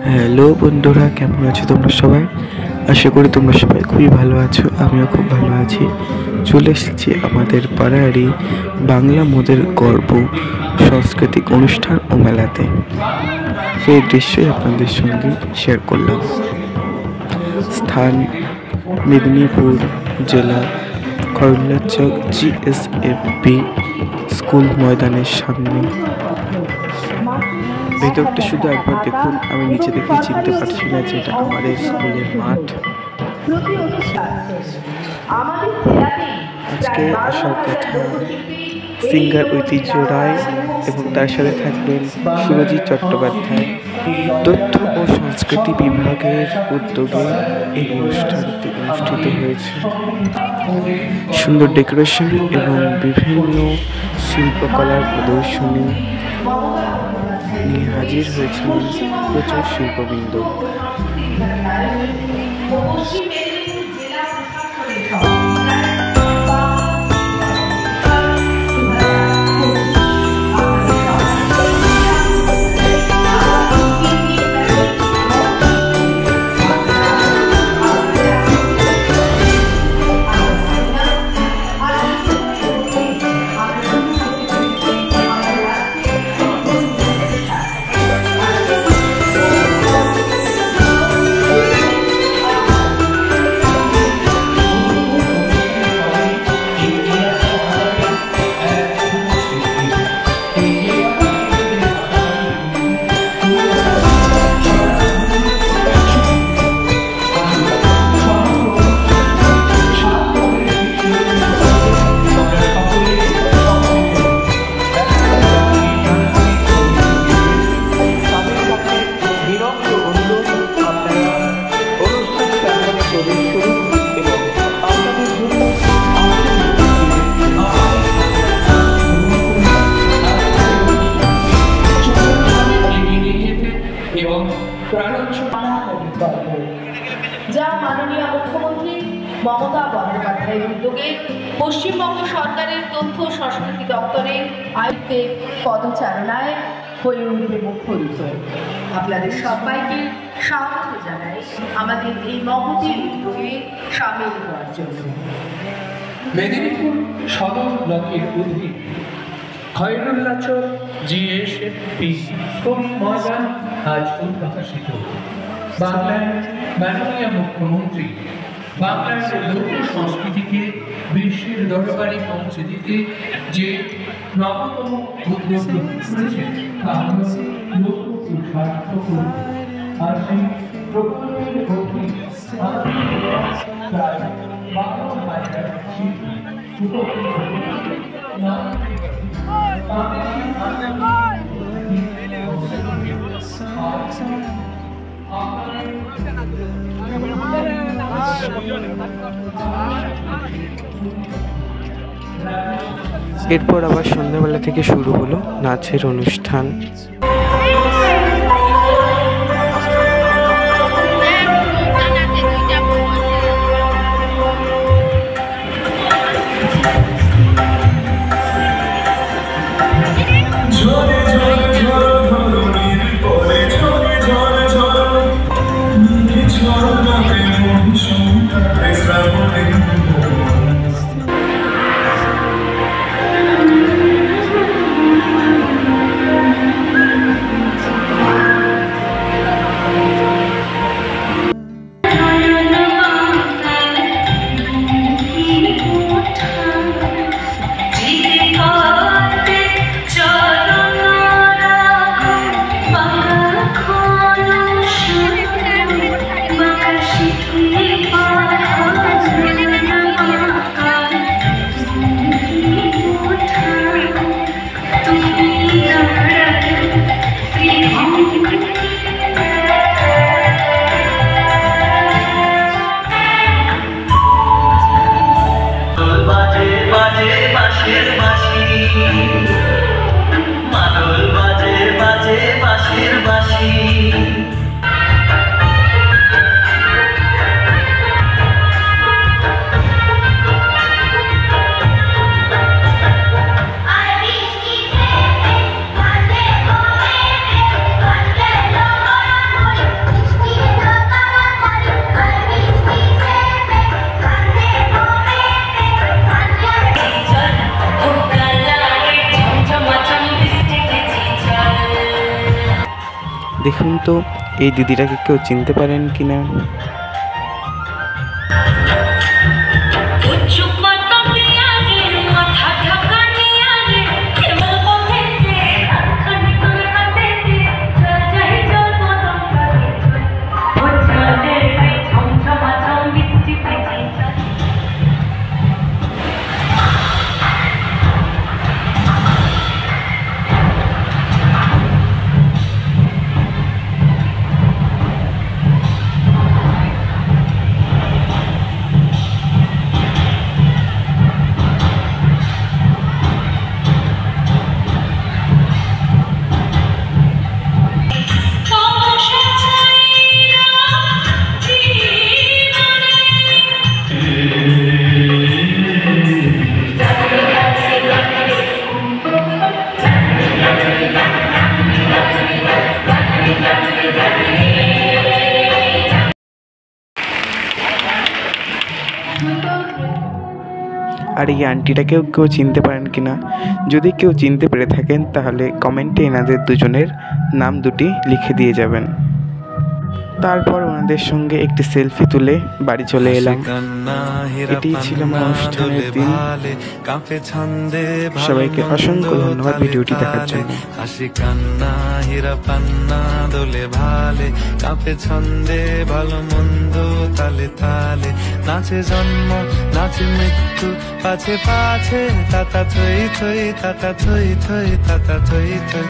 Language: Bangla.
হ্যালো বন্ধুরা, কেমন আছো তোমরা সবাই? আশা করি তোমরা সবাই খুবই ভালো আছো। আমিও খুব ভালো আছি। চলে এসেছি আমাদের পাড়ারই বাংলা মোদের গর্ব সাংস্কৃতিক অনুষ্ঠান ও মেলাতে। সেই দৃশ্যই আপনাদের সঙ্গে শেয়ার করলাম। স্থান মেদিনীপুর জেলা, করুণাচক GSFP স্কুল ময়দানের সামনে। ভেতরটা শুধু একবার দেখুন, আমি নিচে দেখে চিনতে পারছি না যে এটা আমাদের স্কুলের মাঠ। আজকে আসার কথা সিঙ্গার ঐতিহ্য রায় এবং তার সাথে থাকবেন সুরজিৎ চট্টোপাধ্যায়। তথ্য ও সংস্কৃতি বিভাগের উদ্যোগে এই অনুষ্ঠানটি অনুষ্ঠিত হয়েছে। সুন্দর ডেকোরেশন এবং বিভিন্ন শিল্পকলার প্রদর্শনী নিয়ে হাজির হয়েছিলেন প্রচুর শিল্পবৃন্দ। যা মাননীয় মুখ্যমন্ত্রী মমতা বন্দ্যোপাধ্যায়ের উদ্যোগে পশ্চিমবঙ্গ সরকারের তথ্য সংস্কৃতি দপ্তরের আয়ুক্তে পদচারণায় হয়ে উঠবে মুখ্যরূপ। আপনাদের সবাইকে স্বাগত জানাই আমাদের এই মহতী উদ্যোগে সামিল হওয়ার জন্য। মেদিনীপুর সদর ব্লকের অধীন খয়রুল্লাচক GSFP স্কুল ময়দান আজ উদ্ভাসিত। বাংলার মাননীয় মুখ্যমন্ত্রী বাংলার লোক সংস্কৃতিকে বিশ্বের দরবারে পৌঁছে দিতে যে নবতম উদ্যোগ গ্রহণ করেছেন তা হল লোককে সার্থক করতে। আর সেই প্রকল্পের অধীনে প্রায় 12,000 শিল্পী উপকৃত এরপর আবার সন্ধ্যাবেলা থেকে শুরু হলো নাচের অনুষ্ঠান। মাদল বাজে বাজে বাঁশির বাঁশি। দেখুন তো এই দিদিটাকে কেউ চিনতে পারেন কিনা। আর এই আন্টিটাকেও কেউ চিনতে পারেন কিনা, যদি কেউ চিনতে পেরে থাকেন তাহলে কমেন্টে এনাদের দুজনের নাম দুটি লিখে দিয়ে যাবেন। তারপর ওনাদের সঙ্গে একটি সেলফি তুলে বাড়ি চলে এলাম। এটি ছিল আমার অনুষ্ঠানের দিন। সবাইকে অসংখ্য ধন্যবাদ ভিডিওটি দেখার জন্য। হাসি কান্না হীরা পান্না দোলে ভালে, কাঁপে ছন্দে ভালো মন্দ তালে তালে, নাচে জন্ম নাচে মৃত্যু পাছে পাছে, তাতা থই থই তাতা থই থই তাতা থই থই।